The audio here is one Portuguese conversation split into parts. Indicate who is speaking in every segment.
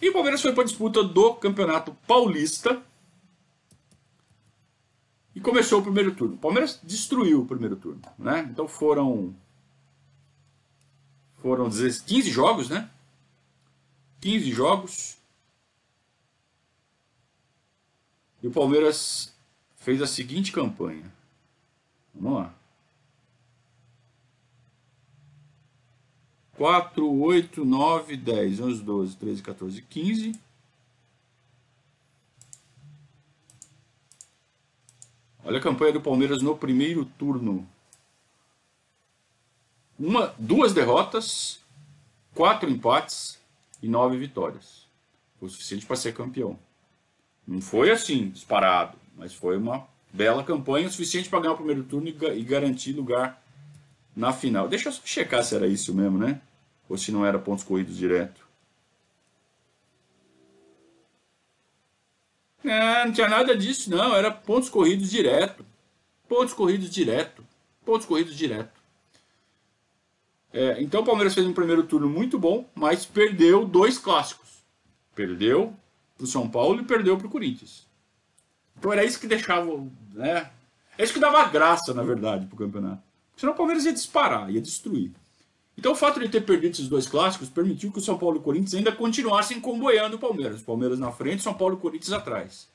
Speaker 1: E o Palmeiras foi para a disputa do Campeonato Paulista. E começou o primeiro turno. O Palmeiras destruiu o primeiro turno, né? Então foram 15 jogos, né? 15 jogos. E o Palmeiras fez a seguinte campanha. Vamos lá. 4, 8, 9, 10, 11, 12, 13, 14, 15. Olha a campanha do Palmeiras no primeiro turno. 2 derrotas, 4 empates e 9 vitórias. Foi o suficiente para ser campeão. Não foi assim, disparado, mas foi uma bela campanha, o suficiente para ganhar o primeiro turno e garantir lugar na final. Deixa eu checar se era isso mesmo, né? Ou se não era pontos corridos direto. Não tinha nada disso, não. Era pontos corridos direto. Pontos corridos direto. Pontos corridos direto. Então o Palmeiras fez um primeiro turno muito bom, mas perdeu 2 clássicos. Perdeu para o São Paulo e perdeu para o Corinthians. Então era isso que deixava, né? É isso que dava graça, na verdade, para o campeonato. Senão o Palmeiras ia disparar, ia destruir. Então o fato de ter perdido esses 2 clássicos permitiu que o São Paulo e o Corinthians ainda continuassem comboiando o Palmeiras. O Palmeiras na frente, São Paulo e o Corinthians atrás.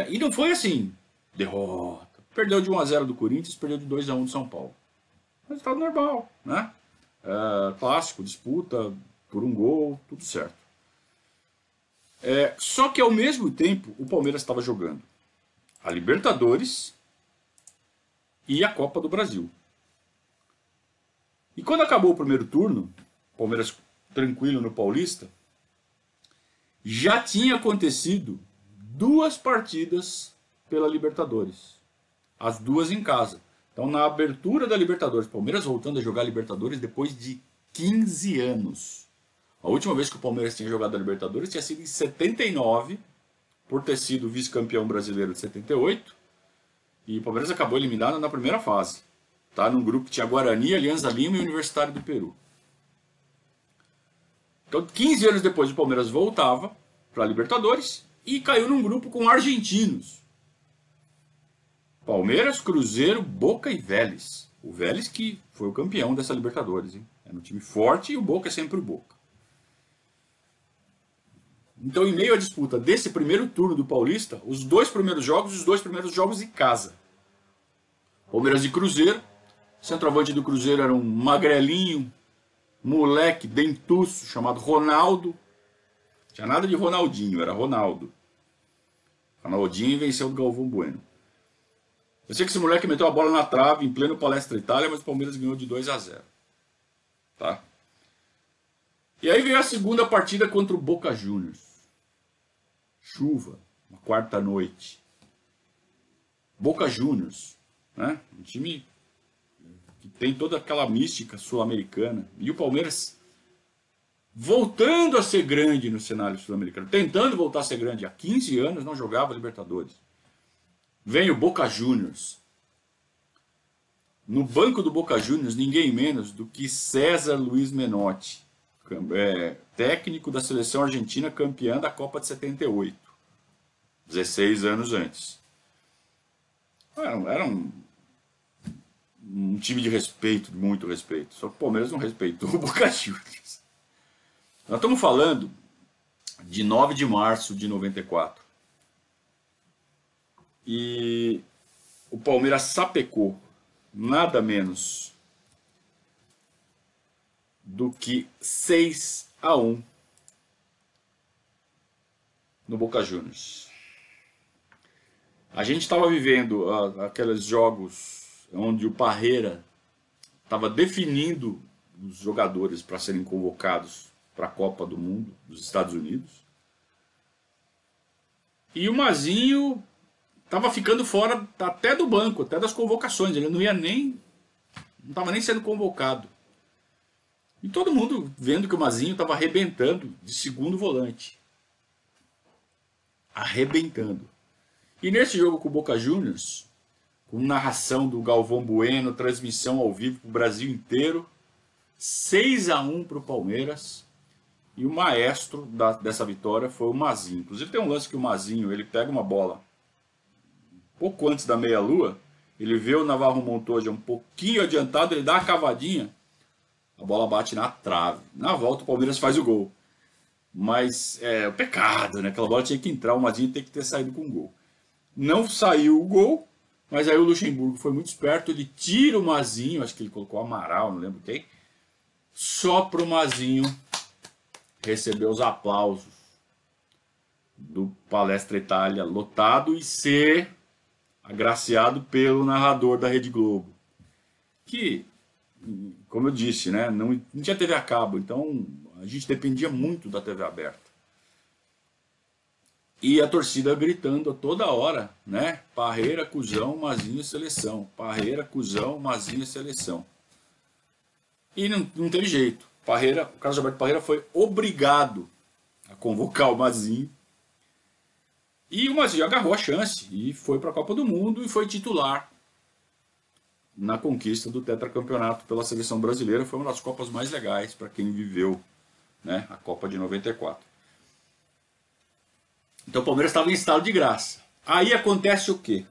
Speaker 1: E não foi assim, derrota. Perdeu de 1 a 0 do Corinthians, perdeu de 2 a 1 do São Paulo. Resultado normal, né? Clássico, disputa por um gol, tudo certo. Só que ao mesmo tempo o Palmeiras estava jogando a Libertadores e a Copa do Brasil. E quando acabou o primeiro turno, Palmeiras tranquilo no Paulista, já tinha acontecido 2 partidas pela Libertadores. As 2 em casa. Então, na abertura da Libertadores, Palmeiras voltando a jogar Libertadores depois de 15 anos. A última vez que o Palmeiras tinha jogado a Libertadores tinha sido em 79, por ter sido vice-campeão brasileiro de 78. E o Palmeiras acabou eliminado na primeira fase. Tá? Num grupo que tinha Guarani, Alianza Lima e Universitário do Peru. Então, 15 anos depois, o Palmeiras voltava para a Libertadores e caiu num grupo com argentinos. Palmeiras, Cruzeiro, Boca e Vélez. O Vélez que foi o campeão dessa Libertadores. Hein? É um time forte e o Boca é sempre o Boca. Então, em meio à disputa desse primeiro turno do Paulista, os 2 primeiros jogos em casa. Palmeiras e Cruzeiro. O centroavante do Cruzeiro era um magrelinho, moleque, dentuço, chamado Ronaldo. Não tinha nada de Ronaldinho, era Ronaldo. Ronaldinho venceu o Galvão Bueno. Eu sei que esse moleque meteu a bola na trave em pleno Palestra Itália, mas o Palmeiras ganhou de 2 a 0. Tá? E aí veio a segunda partida contra o Boca Juniors. Chuva, uma quarta noite. Boca Juniors, né? Um time que tem toda aquela mística sul-americana. E o Palmeiras voltando a ser grande no cenário sul-americano, tentando voltar a ser grande. Há 15 anos não jogava Libertadores. Vem o Boca Juniors. No banco do Boca Juniors, ninguém menos do que César Luiz Menotti, técnico da seleção argentina campeã da Copa de 78, 16 anos antes. Era um time de respeito, de muito respeito. Só que o Palmeiras não respeitou o Boca Juniors. Nós estamos falando de 9 de março de 94. E o Palmeiras sapecou nada menos do que 6 a 1 no Boca Juniors. A gente estava vivendo aqueles jogos onde o Parreira estava definindo os jogadores para serem convocados para a Copa do Mundo dos Estados Unidos. E o Mazinho estava ficando fora até do banco, até das convocações. Ele não estava nem sendo convocado. E todo mundo vendo que o Mazinho estava arrebentando de segundo volante. Arrebentando. E nesse jogo com o Boca Juniors, com narração do Galvão Bueno, transmissão ao vivo para o Brasil inteiro, 6 a 1 para o Palmeiras. E o maestro dessa vitória foi o Mazinho. Inclusive tem um lance que o Mazinho, ele pega uma bola pouco antes da meia-lua, ele vê o Navarro Montoya um pouquinho adiantado, ele dá a cavadinha, a bola bate na trave. Na volta o Palmeiras faz o gol. Mas é o pecado, né? Aquela bola tinha que entrar, o Mazinho tem que ter saído com o gol. Não saiu o gol, mas aí o Luxemburgo foi muito esperto, ele tira o Mazinho, acho que ele colocou Amaral, não lembro quem, só pro Mazinho receber os aplausos do Palestra Itália lotado e ser agraciado pelo narrador da Rede Globo. Que, como eu disse, né, não tinha TV a cabo, então a gente dependia muito da TV aberta. E a torcida gritando toda hora, né? Parreira, Cusão, Mazinho, seleção. Parreira, Cusão, Mazinho, seleção. E não teve jeito. Parreira, o Carlos Alberto Parreira foi obrigado a convocar o Mazinho. E o Mazinho agarrou a chance e foi para a Copa do Mundo e foi titular na conquista do tetracampeonato pela seleção brasileira. Foi uma das Copas mais legais para quem viveu, né, a Copa de 94. Então o Palmeiras estava em estado de graça. Aí acontece o quê?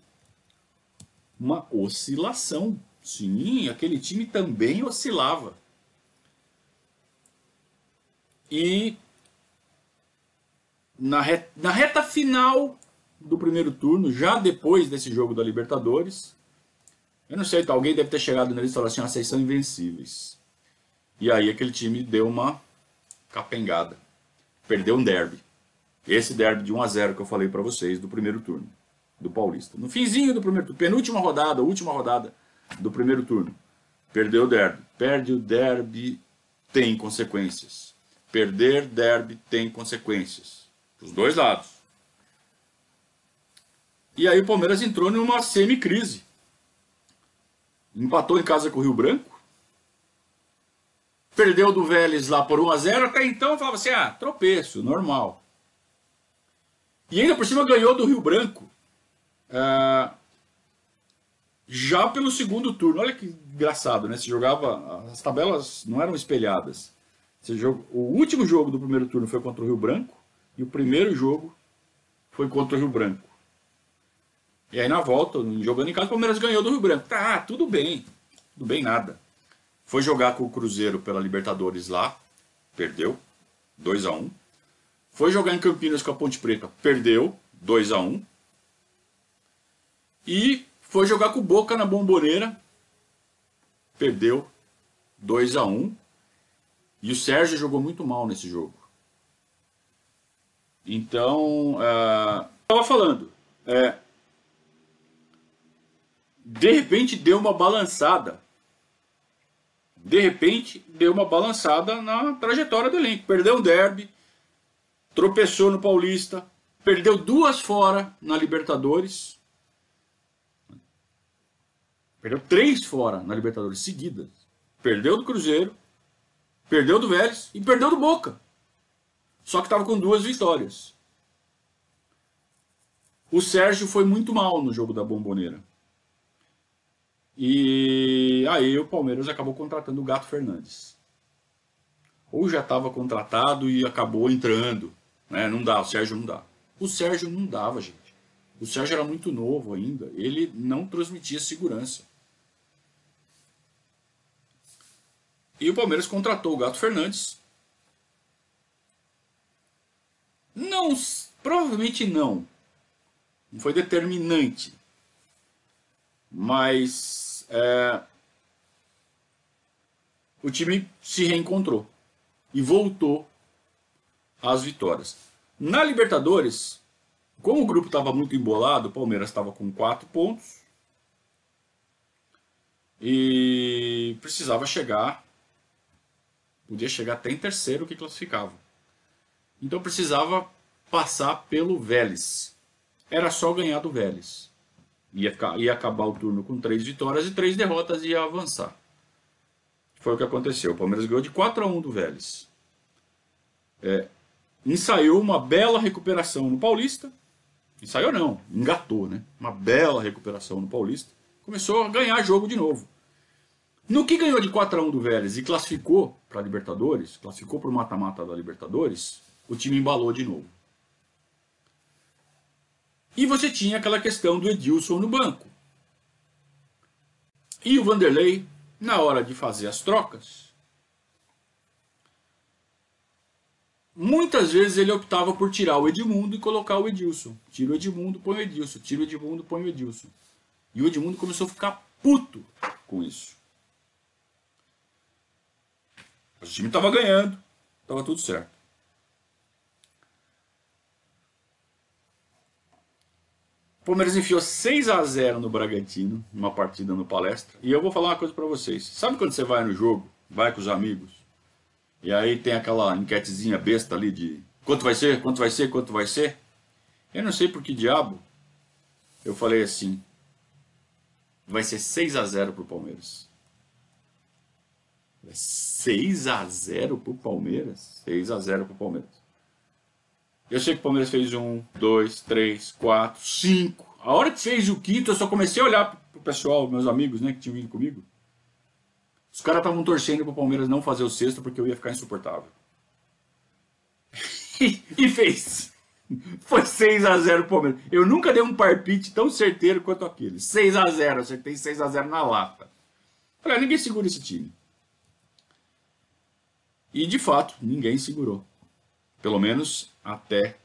Speaker 1: Uma oscilação. Sim, aquele time também oscilava. E na reta final do primeiro turno, já depois desse jogo da Libertadores, eu não sei, alguém deve ter chegado neles e falado assim, vocês são invencíveis. E aí aquele time deu uma capengada. Perdeu um derby. Esse derby de 1-0 que eu falei para vocês do primeiro turno, do Paulista. No finzinho do primeiro turno, penúltima rodada, última rodada do primeiro turno. Perdeu o derby. Perde o derby, tem consequências. Perder derby tem consequências. Dos dois lados. E aí o Palmeiras entrou numa semi-crise. Empatou em casa com o Rio Branco. Perdeu do Vélez lá por 1-0. Até então eu falava assim, tropeço, normal. E ainda por cima ganhou do Rio Branco. Já pelo segundo turno. Olha que engraçado, né? Se jogava, as tabelas não eram espelhadas. O último jogo do primeiro turno foi contra o Rio Branco. E o primeiro jogo foi contra o Rio Branco. E aí na volta, jogando em casa, o Palmeiras ganhou do Rio Branco. Tá, tudo bem. Tudo bem, nada. Foi jogar com o Cruzeiro pela Libertadores lá. Perdeu. 2-1. Foi jogar em Campinas com a Ponte Preta. Perdeu. 2-1. E foi jogar com o Boca na Bombonera. Perdeu. 2-1. E o Sérgio jogou muito mal nesse jogo. Então, estava falando, de repente deu uma balançada. De repente deu uma balançada na trajetória do elenco. Perdeu um derby, tropeçou no Paulista, perdeu 2 fora na Libertadores. Perdeu 3 fora na Libertadores seguidas. Perdeu do Cruzeiro, perdeu do Vélez e perdeu do Boca. Só que estava com 2 vitórias. O Sérgio foi muito mal no jogo da Bombonera. E aí o Palmeiras acabou contratando o Gato Fernandes. Ou já estava contratado e acabou entrando. Né? Não dá, o Sérgio não dá. O Sérgio não dava, gente. O Sérgio era muito novo ainda. Ele não transmitia segurança. E o Palmeiras contratou o Gato Fernandes. Não, provavelmente não. Não foi determinante. Mas o time se reencontrou e voltou às vitórias. Na Libertadores, como o grupo estava muito embolado, o Palmeiras estava com 4 pontos e precisava chegar, podia chegar até em terceiro que classificava. Então precisava passar pelo Vélez. Era só ganhar do Vélez. Ia acabar o turno com 3 vitórias e 3 derrotas e ia avançar. Foi o que aconteceu. O Palmeiras ganhou de 4-1 do Vélez. Ensaiou uma bela recuperação no Paulista. Ensaiou não, engatou, né? Uma bela recuperação no Paulista. Começou a ganhar jogo de novo. No que ganhou de 4-1 do Vélez e classificou para a Libertadores, classificou para o mata-mata da Libertadores, o time embalou de novo. E você tinha aquela questão do Edilson no banco. E o Vanderlei, na hora de fazer as trocas, muitas vezes ele optava por tirar o Edmundo e colocar o Edilson. Tira o Edmundo, põe o Edilson. Tira o Edmundo, põe o Edilson. E o Edmundo começou a ficar puto com isso. O time estava ganhando, estava tudo certo. O Palmeiras enfiou 6-0 no Bragantino, numa partida no Palestra. E eu vou falar uma coisa para vocês. Sabe quando você vai no jogo, vai com os amigos, e aí tem aquela enquetezinha besta ali de quanto vai ser, quanto vai ser, quanto vai ser? Eu não sei por que diabo eu falei assim, vai ser 6-0 pro Palmeiras. 6-0 pro Palmeiras? 6-0 pro Palmeiras. Eu sei que o Palmeiras fez 1, 2, 3, 4, 5. A hora que fez o quinto, eu só comecei a olhar pro pessoal, meus amigos, né, que tinham vindo comigo. Os caras estavam torcendo pro Palmeiras não fazer o sexto porque eu ia ficar insuportável. E fez. Foi 6-0 pro Palmeiras. Eu nunca dei um palpite tão certeiro quanto aquele. 6-0, acertei 6-0 na lata. Falei, ninguém segura esse time. E de fato, ninguém segurou. Pelo menos até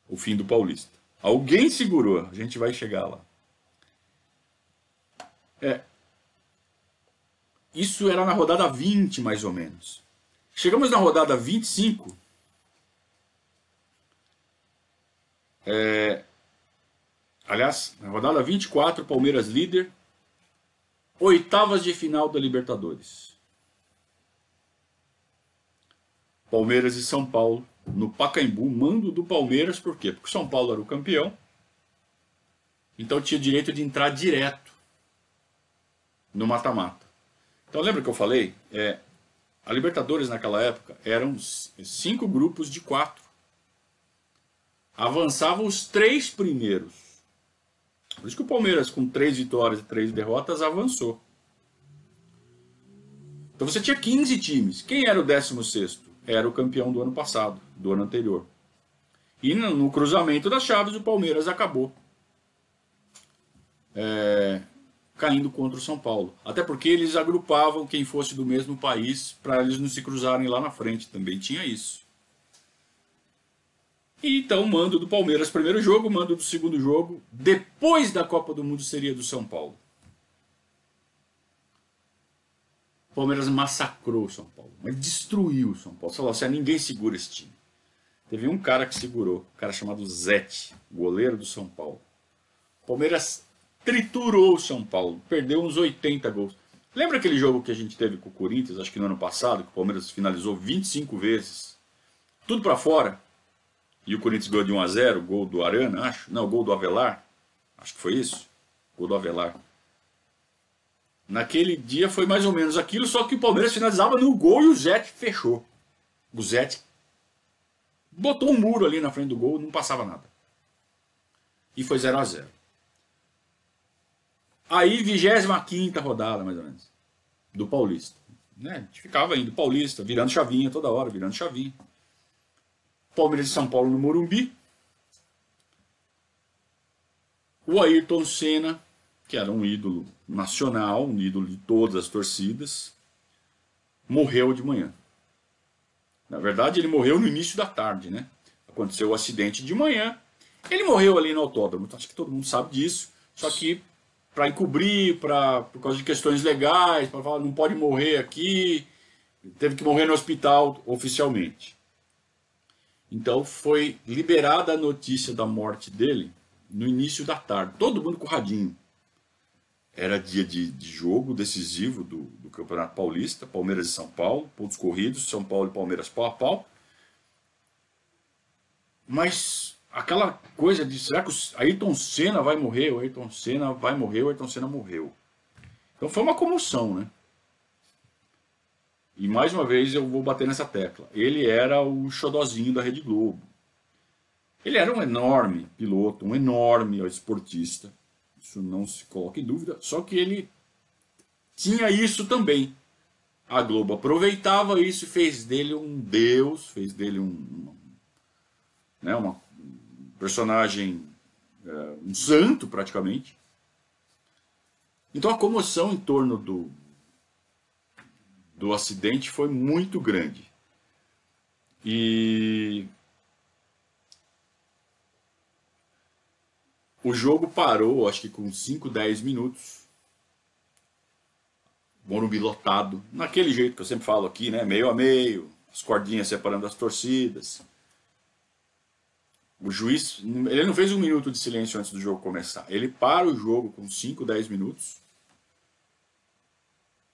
Speaker 1: o fim do Paulista. Alguém segurou, a gente vai chegar lá. Isso era na rodada 20, mais ou menos. Chegamos na rodada 25. Aliás, na rodada 24, Palmeiras líder. Oitavas de final da Libertadores. Palmeiras e São Paulo, no Pacaembu, mando do Palmeiras, por quê? Porque São Paulo era o campeão, então tinha direito de entrar direto no mata-mata. Então lembra que eu falei? A Libertadores naquela época eram 5 grupos de 4. Avançavam os 3 primeiros. Por isso que o Palmeiras, com 3 vitórias e 3 derrotas, avançou. Então você tinha 15 times. Quem era o 16º? Era o campeão do ano passado, do ano anterior. E no cruzamento das chaves, o Palmeiras acabou caindo contra o São Paulo. Até porque eles agrupavam quem fosse do mesmo país para eles não se cruzarem lá na frente. Também tinha isso. E então, mando do Palmeiras primeiro jogo, mando do segundo jogo. Depois da Copa do Mundo seria do São Paulo. O Palmeiras massacrou o São Paulo, mas destruiu o São Paulo. Você falou assim, ninguém segura esse time. Teve um cara que segurou, um cara chamado Zete, goleiro do São Paulo. O Palmeiras triturou o São Paulo, perdeu uns 80 gols. Lembra aquele jogo que a gente teve com o Corinthians, acho que no ano passado, que o Palmeiras finalizou 25 vezes, tudo para fora, e o Corinthians ganhou de 1-0, gol do Arana, acho. Não, gol do Avelar, acho que foi isso, gol do Avelar. Naquele dia foi mais ou menos aquilo, só que o Palmeiras finalizava no gol e o Zete fechou. O Zete botou um muro ali na frente do gol, não passava nada. E foi 0-0. Aí, 25ª rodada, mais ou menos, do Paulista. Né? A gente ficava indo Paulista, virando chavinha toda hora, virando chavinha. Palmeiras e São Paulo no Morumbi. O Ayrton Senna, que era um ídolo nacional, um ídolo de todas as torcidas, morreu de manhã. Na verdade, ele morreu no início da tarde, né? Aconteceu o acidente de manhã. Ele morreu ali no autódromo, acho que todo mundo sabe disso. Só que para encobrir, por causa de questões legais, para falar não pode morrer aqui, teve que morrer no hospital oficialmente. Então foi liberada a notícia da morte dele no início da tarde. Todo mundo com o radinho. Era dia de jogo decisivo do Campeonato Paulista, Palmeiras e São Paulo, pontos corridos, São Paulo e Palmeiras pau a pau. Mas aquela coisa de, será que o Ayrton Senna vai morrer? O Ayrton Senna vai morrer, o Ayrton Senna morreu. Então foi uma comoção, né? E mais uma vez eu vou bater nessa tecla. Ele era o xodozinho da Rede Globo. Ele era um enorme piloto, um enorme esportista. Isso não se coloca em dúvida. Só que ele tinha isso também. A Globo aproveitava isso e fez dele um deus, fez dele uma personagem, um santo praticamente. Então a comoção em torno do acidente foi muito grande. E o jogo parou, acho que com 5, 10 minutos. Morumbi lotado, naquele jeito que eu sempre falo aqui, né? Meio a meio, as cordinhas separando as torcidas. O juiz, ele não fez um minuto de silêncio antes do jogo começar. Ele para o jogo com 5, 10 minutos.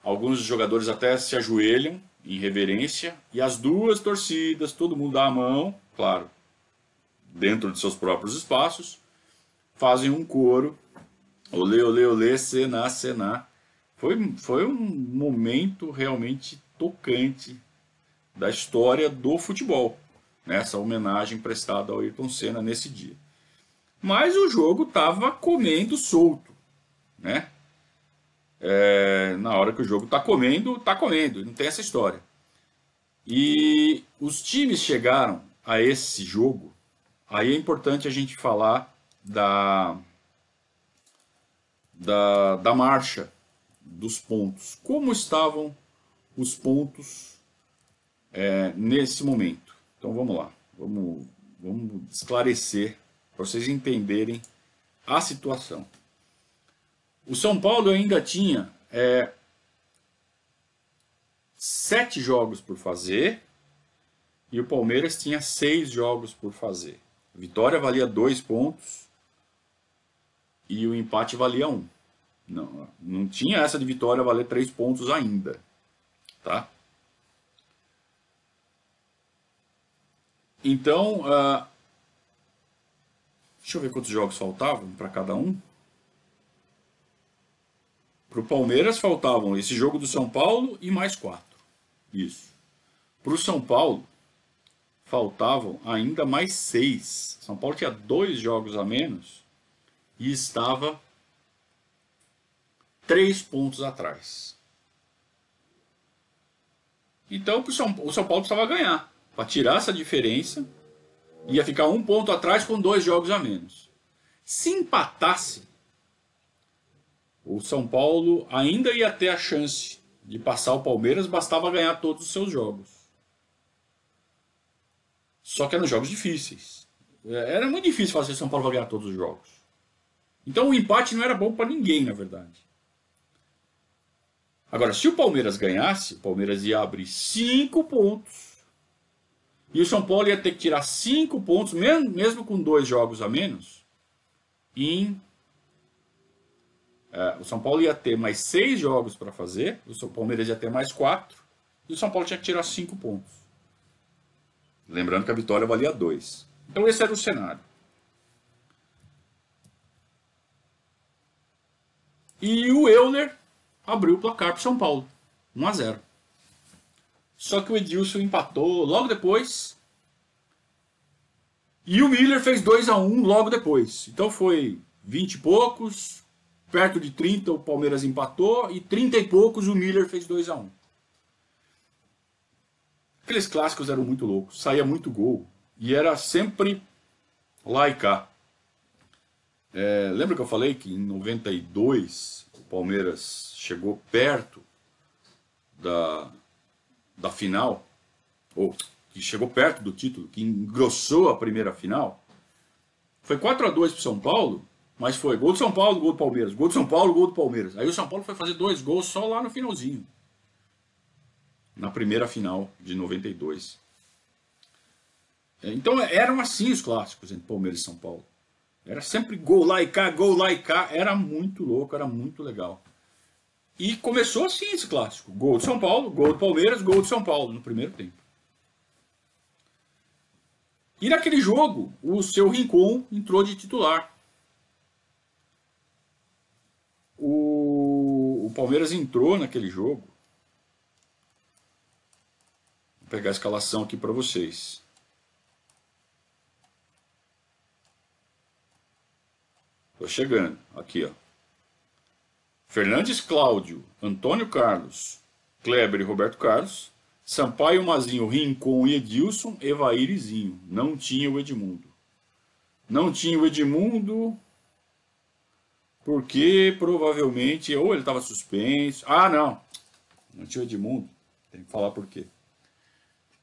Speaker 1: Alguns jogadores até se ajoelham em reverência. E as duas torcidas, todo mundo dá a mão, claro, dentro de seus próprios espaços, fazem um coro. Olê, olê, olê, sená, sená. Foi um momento realmente tocante da história do futebol, né? Essa homenagem prestada ao Ayrton Senna nesse dia. Mas o jogo estava comendo solto, né? Na hora que o jogo está comendo, não tem essa história. E os times chegaram a esse jogo, aí é importante a gente falar da marcha dos pontos. Como estavam os pontos nesse momento? Então vamos lá, vamos esclarecer para vocês entenderem a situação. O São Paulo ainda tinha 7 jogos por fazer e o Palmeiras tinha 6 jogos por fazer. A vitória valia 2 pontos e o empate valia 1. Não tinha essa de vitória valer 3 pontos ainda, tá? Então, deixa eu ver quantos jogos faltavam para cada um. Para o Palmeiras faltavam esse jogo do São Paulo e mais 4. Isso. Para o São Paulo faltavam ainda mais 6. São Paulo tinha 2 jogos a menos e estava 3 pontos atrás. Então o São Paulo precisava ganhar. Para tirar essa diferença, ia ficar 1 ponto atrás com 2 jogos a menos. Se empatasse, o São Paulo ainda ia ter a chance de passar o Palmeiras, bastava ganhar todos os seus jogos. Só que eram jogos difíceis. Era muito difícil fazer o São Paulo ganhar todos os jogos. Então o empate não era bom para ninguém, na verdade. Agora, se o Palmeiras ganhasse, o Palmeiras ia abrir 5 pontos. E o São Paulo ia ter que tirar 5 pontos, mesmo com 2 jogos a menos. O São Paulo ia ter mais 6 jogos para fazer, o Palmeiras ia ter mais 4. E o São Paulo tinha que tirar 5 pontos. Lembrando que a vitória valia 2. Então esse era o cenário. E o Euler abriu o placar para o São Paulo. 1-0. Só que o Edilson empatou logo depois. E o Miller fez 2-1 logo depois. Então foi 20 e poucos, perto de 30 o Palmeiras empatou e 30 e poucos o Miller fez 2-1. Aqueles clássicos eram muito loucos, saía muito gol e era sempre lá e cá. Lembra que eu falei que em 92 o Palmeiras chegou perto da final, ou que chegou perto do título, que engrossou a primeira final? Foi 4-2 para o São Paulo, mas foi gol do São Paulo, gol do Palmeiras, gol do São Paulo, gol do Palmeiras. Aí o São Paulo foi fazer 2 gols só lá no finalzinho, na primeira final de 92. Então eram assim os clássicos entre Palmeiras e São Paulo. Era sempre gol lá e cá, gol lá e cá. Era muito louco, era muito legal. E começou assim esse clássico. Gol do São Paulo, gol do Palmeiras, gol do São Paulo no primeiro tempo. E naquele jogo, o seu Rincon entrou de titular. O Palmeiras entrou naquele jogo. Vou pegar a escalação aqui para vocês. Tô chegando. Aqui, ó. Fernandes Cláudio, Antônio Carlos, Kleber e Roberto Carlos, Sampaio, Mazinho, Rincon e Edilson, Evair e Zinho. Não tinha o Edmundo. Não tinha o Edmundo porque provavelmente ou ele estava suspenso. Ah, não. Não tinha o Edmundo. Tem que falar por quê.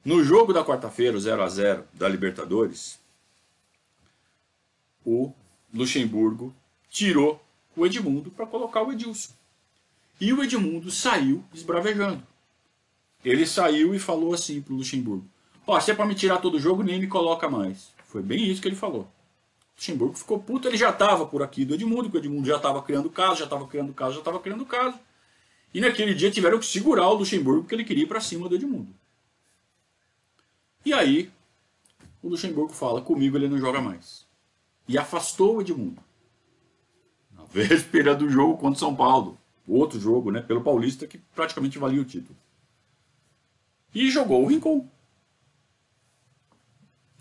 Speaker 1: No jogo da quarta-feira, 0-0 da Libertadores, o Luxemburgo tirou o Edmundo para colocar o Edilson. E o Edmundo saiu esbravejando. Ele saiu e falou assim pro Luxemburgo: ó, se é para me tirar todo o jogo, nem me coloca mais. Foi bem isso que ele falou. O Luxemburgo ficou puto, ele já estava por aqui do Edmundo, porque o Edmundo já estava criando caso, já estava criando caso, já estava criando caso. E naquele dia tiveram que segurar o Luxemburgo porque ele queria ir para cima do Edmundo. E aí, o Luxemburgo fala: comigo ele não joga mais. E afastou o Edmundo. Na véspera do jogo contra o São Paulo. Outro jogo, né, pelo Paulista, que praticamente valia o título. E jogou o Rincon.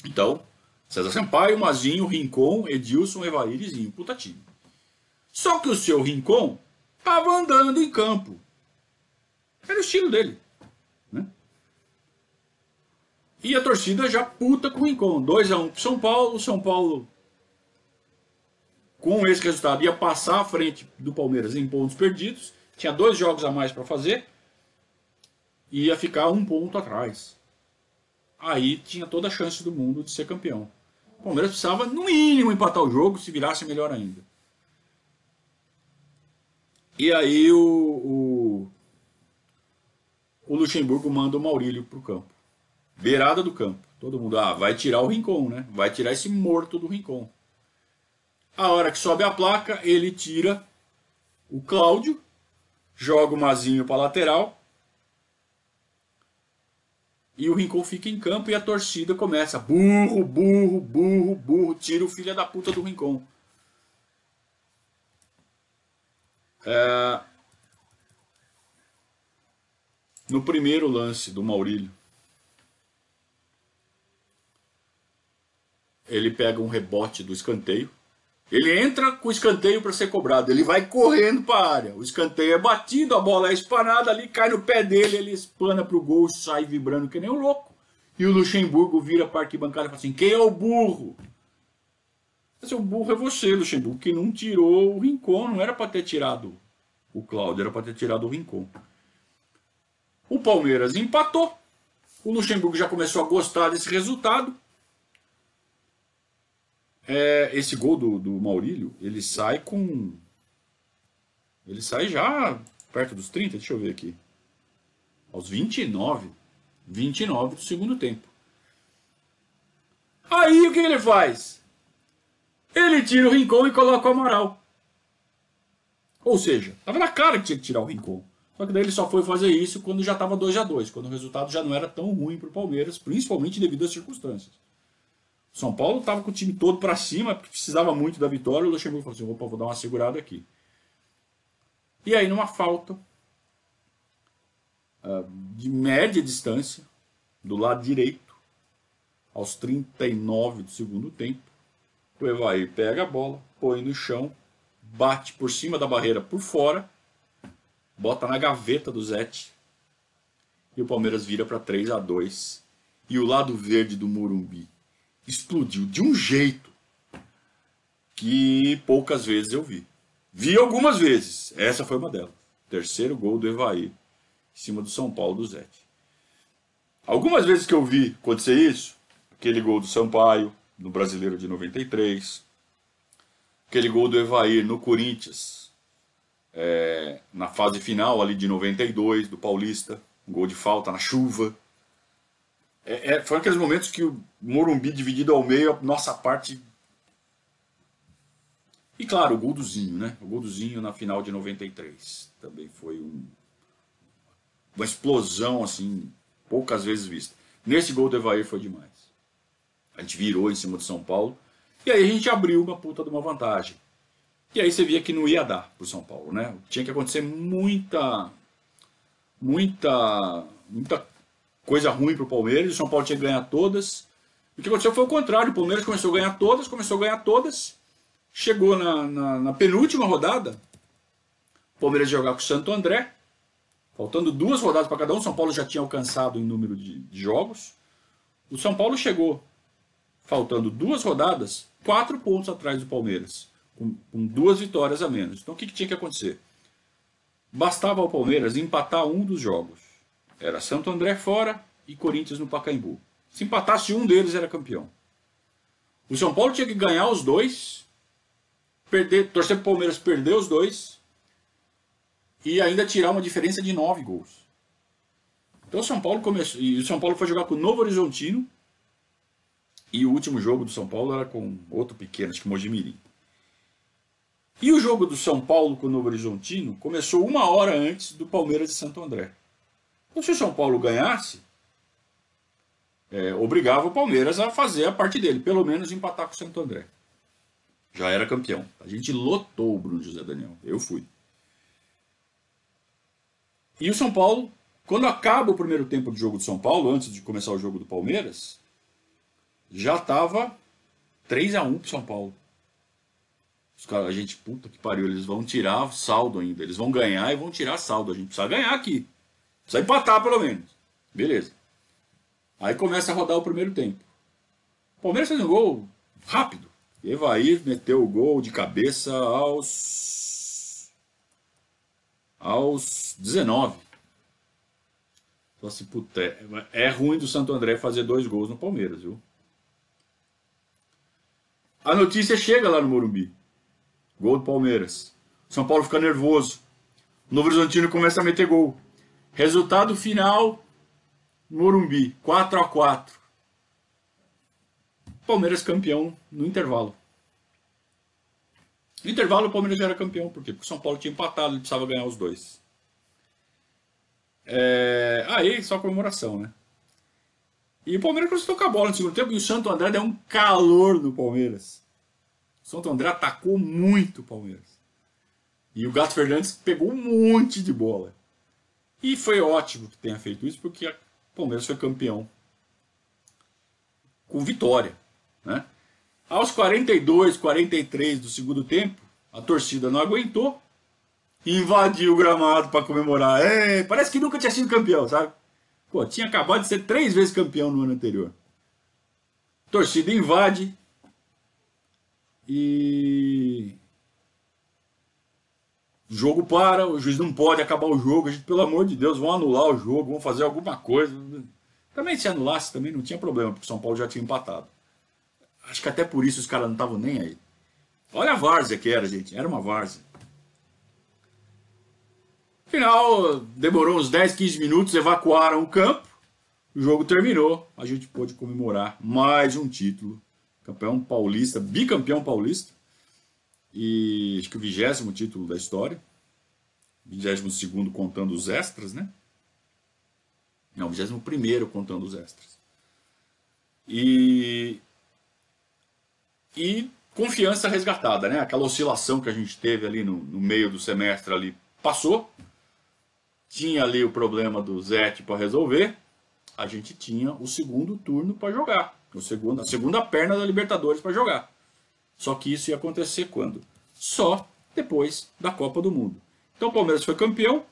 Speaker 1: Então, César Sampaio, Mazinho, Rincon, Edilson, Evair e Zinho. Puta time. Só que o seu Rincon estava andando em campo. Era o estilo dele. Né? E a torcida já puta com o Rincon. 2-1 pro São Paulo. O São Paulo, com esse resultado, ia passar à frente do Palmeiras em pontos perdidos. Tinha 2 jogos a mais para fazer. E ia ficar 1 ponto atrás. Aí tinha toda a chance do mundo de ser campeão. O Palmeiras precisava, no mínimo, empatar o jogo. Se virasse, melhor ainda. E aí o Luxemburgo manda o Maurílio pro campo. Beirada do campo. Todo mundo, vai tirar o Rincon, né? Vai tirar esse morto do Rincon. A hora que sobe a placa, ele tira o Cláudio, joga o Mazinho para lateral, e o Rincon fica em campo e a torcida começa: burro, burro, burro, burro, tira o filho da puta do Rincon. No primeiro lance do Maurílio, ele pega um rebote do escanteio. Ele entra com o escanteio para ser cobrado. Ele vai correndo para a área. O escanteio é batido, a bola é espanada ali, cai no pé dele, ele espana para o gol, sai vibrando que nem um louco. E o Luxemburgo vira para a arquibancada e fala assim: quem é o burro? O burro é você, Luxemburgo, que não tirou o Rincon. Não era para ter tirado o Cláudio, era para ter tirado o Rincon. O Palmeiras empatou. O Luxemburgo já começou a gostar desse resultado. Esse gol do Maurílio, ele sai com... Ele sai já perto dos 30, deixa eu ver aqui. Aos 29 do segundo tempo. Aí o que ele faz? Ele tira o Rincon e coloca o Amaral. Ou seja, estava na cara que tinha que tirar o Rincon. Só que daí ele só foi fazer isso quando já estava 2-2, quando o resultado já não era tão ruim para o Palmeiras, principalmente devido às circunstâncias. São Paulo estava com o time todo para cima, porque precisava muito da vitória. O Luxemburgo falou assim: opa, vou dar uma segurada aqui. E aí, numa falta de média distância, do lado direito, aos 39 do segundo tempo, o Evair pega a bola, põe no chão, bate por cima da barreira por fora, bota na gaveta do Zete, e o Palmeiras vira para 3-2. E o lado verde do Morumbi explodiu de um jeito que poucas vezes eu vi. Vi algumas vezes. Essa foi uma delas. Terceiro gol do Evair em cima do São Paulo do Zete. Algumas vezes que eu vi acontecer isso, aquele gol do Sampaio no Brasileiro de 93, aquele gol do Evair no Corinthians, na fase final ali de 92 do Paulista, um gol de falta na chuva. Foram aqueles momentos que o Morumbi dividido ao meio, a nossa parte. E claro, o gol do Zinho, né? O gol do Zinho na final de 93. Também foi uma explosão, assim, poucas vezes vista. Nesse gol do Evair foi demais. A gente virou em cima do São Paulo. E aí a gente abriu uma puta de uma vantagem. E aí você via que não ia dar pro São Paulo, né? Tinha que acontecer muita coisa ruim para o Palmeiras, o São Paulo tinha que ganhar todas. O que aconteceu foi o contrário, o Palmeiras começou a ganhar todas, chegou na penúltima rodada, Palmeiras ia jogar com o Santo André, faltando 2 rodadas para cada um. São Paulo já tinha alcançado em número de jogos. O São Paulo chegou, faltando 2 rodadas, 4 pontos atrás do Palmeiras, com 2 vitórias a menos. Então o que tinha que acontecer? Bastava ao Palmeiras empatar um dos jogos. Era Santo André fora e Corinthians no Pacaembu. Se empatasse um deles, era campeão. O São Paulo tinha que ganhar os 2, torcer para o Palmeiras perder os 2 e ainda tirar uma diferença de 9 gols. Então o São Paulo começou, e o São Paulo foi jogar com o Novo Horizontino, e o último jogo do São Paulo era com outro pequeno, acho que Mojimirim. E o jogo do São Paulo com o Novo Horizontino começou 1 hora antes do Palmeiras e Santo André. Então se o São Paulo ganhasse, obrigava o Palmeiras a fazer a parte dele, pelo menos empatar com o Santo André. Já era campeão. A gente lotou o Bruno José Daniel. Eu fui. E o São Paulo, quando acaba o primeiro tempo do jogo do São Paulo, antes de começar o jogo do Palmeiras, já estava 3-1 pro São Paulo. Os caras, a gente, puta que pariu, eles vão tirar saldo ainda. Eles vão ganhar e vão tirar saldo. A gente precisa ganhar aqui. Precisa empatar pelo menos. Beleza. Aí começa a rodar o primeiro tempo. O Palmeiras fez um gol rápido. Evair meteu o gol de cabeça aos 19. Então assim, puta, é ruim do Santo André fazer 2 gols no Palmeiras, viu? A notícia chega lá no Morumbi. Gol do Palmeiras. São Paulo fica nervoso. O Novo Horizontino começa a meter gol. Resultado final, Morumbi, 4-4. Palmeiras campeão no intervalo. No intervalo o Palmeiras já era campeão, por quê? Porque o São Paulo tinha empatado, ele precisava ganhar os 2. Aí só comemoração, né? E o Palmeiras conseguiu tocar a bola no segundo tempo e o Santo André deu um calor no Palmeiras. O Santo André atacou muito o Palmeiras. E o Gato Fernandes pegou um monte de bola. E foi ótimo que tenha feito isso, porque o Palmeiras foi campeão com vitória, né? Aos 42, 43 do segundo tempo, a torcida não aguentou e invadiu o gramado para comemorar. Parece que nunca tinha sido campeão, sabe? Pô, tinha acabado de ser 3 vezes campeão no ano anterior. A torcida invade e o jogo para, o juiz não pode acabar o jogo. A gente, pelo amor de Deus, vão anular o jogo, vão fazer alguma coisa. Também se anulasse, também não tinha problema, porque o São Paulo já tinha empatado. Acho que até por isso os caras não estavam nem aí. Olha a várzea que era, gente. Era uma várzea. No final, demorou uns 10, 15 minutos, evacuaram o campo. O jogo terminou. A gente pôde comemorar mais um título. Campeão paulista, bicampeão paulista. E acho que o 20º título da história. 22º contando os extras, né? Não, 21º contando os extras. E confiança resgatada, né? Aquela oscilação que a gente teve ali no meio do semestre ali passou. Tinha ali o problema do Zete para resolver. A gente tinha o segundo turno para jogar. A segunda perna da Libertadores para jogar. Só que isso ia acontecer quando? Só depois da Copa do Mundo. Então o Palmeiras foi campeão,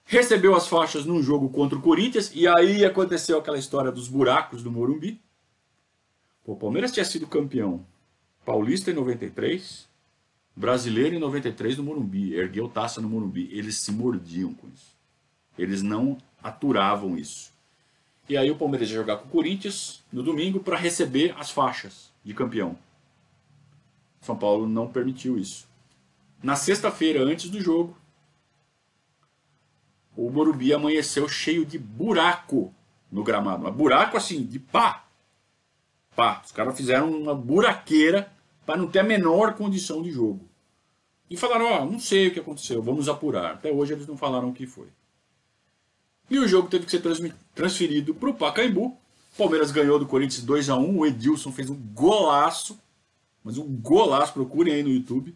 Speaker 1: recebeu as faixas num jogo contra o Corinthians, e aí aconteceu aquela história dos buracos do Morumbi. O Palmeiras tinha sido campeão paulista em 93, brasileiro em 93 no Morumbi, ergueu taça no Morumbi. Eles se mordiam com isso. Eles não aturavam isso. E aí o Palmeiras ia jogar com o Corinthians no domingo para receber as faixas de campeão. São Paulo não permitiu isso. Na sexta-feira, antes do jogo, o Morumbi amanheceu cheio de buraco no gramado. Mas buraco assim, de pá. Pá. Os caras fizeram uma buraqueira para não ter a menor condição de jogo. E falaram, não sei o que aconteceu, vamos apurar. Até hoje eles não falaram o que foi. E o jogo teve que ser transferido para o Pacaembu. O Palmeiras ganhou do Corinthians 2-1. O Edilson fez um golaço. Mas um golaço, procurem aí no YouTube.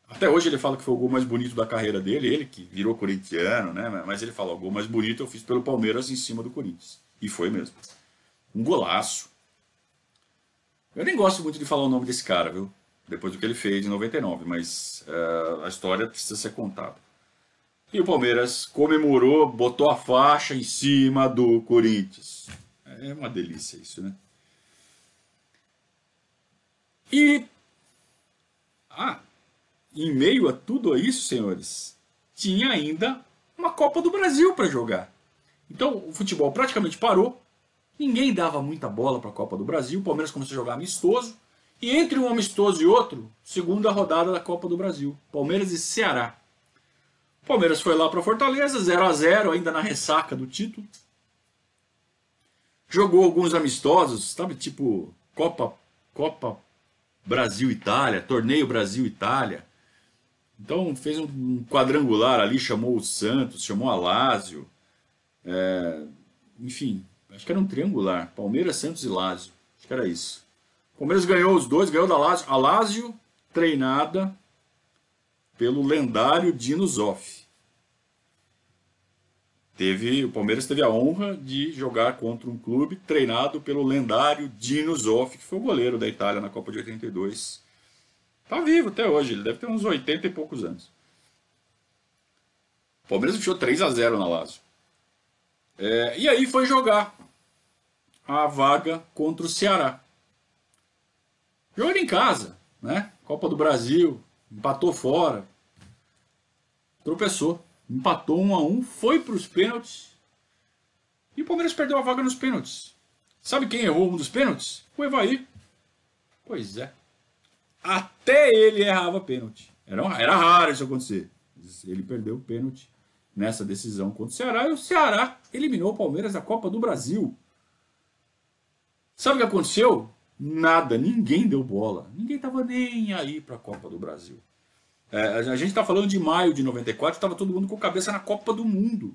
Speaker 1: Até hoje ele fala que foi o gol mais bonito da carreira dele. Ele que virou corintiano, né? Mas ele fala, o gol mais bonito eu fiz pelo Palmeiras em cima do Corinthians. E foi mesmo. Um golaço. Eu nem gosto muito de falar o nome desse cara, viu? Depois do que ele fez em 99. Mas a história precisa ser contada. E o Palmeiras comemorou, botou a faixa em cima do Corinthians. É uma delícia isso, né? E em meio a tudo isso, senhores, tinha ainda uma Copa do Brasil para jogar. Então o futebol praticamente parou, ninguém dava muita bola para a Copa do Brasil, o Palmeiras começou a jogar amistoso, e entre um amistoso e outro, segunda rodada da Copa do Brasil, Palmeiras e Ceará. O Palmeiras foi lá para Fortaleza, 0-0, ainda na ressaca do título. Jogou alguns amistosos, sabe, tipo Copa Brasil-Itália, Torneio Brasil-Itália. Então fez um quadrangular ali, chamou o Santos, chamou a Lazio. Enfim, acho que era um triangular. Palmeiras, Santos e Lazio. Acho que era isso. O Palmeiras ganhou os dois, ganhou da Lazio. A Lazio treinada pelo lendário Dino Zoff. O Palmeiras teve a honra de jogar contra um clube treinado pelo lendário Dino Zoff, que foi o goleiro da Itália na Copa de 82. Tá vivo até hoje, ele deve ter uns 80 e poucos anos. O Palmeiras fechou 3-0 na Lazio. E aí foi jogar a vaga contra o Ceará. Jogando em casa, né? Copa do Brasil, empatou fora, tropeçou, empatou 1-1, foi para os pênaltis e o Palmeiras perdeu a vaga nos pênaltis. Sabe quem errou um dos pênaltis? O Evair. Pois é. Até ele errava pênalti. Era raro isso acontecer. Ele perdeu o pênalti nessa decisão contra o Ceará e o Ceará eliminou o Palmeiras da Copa do Brasil. Sabe o que aconteceu? Nada, ninguém deu bola. Ninguém estava nem aí para a Copa do Brasil. A gente está falando de maio de 94, estava todo mundo com a cabeça na Copa do Mundo.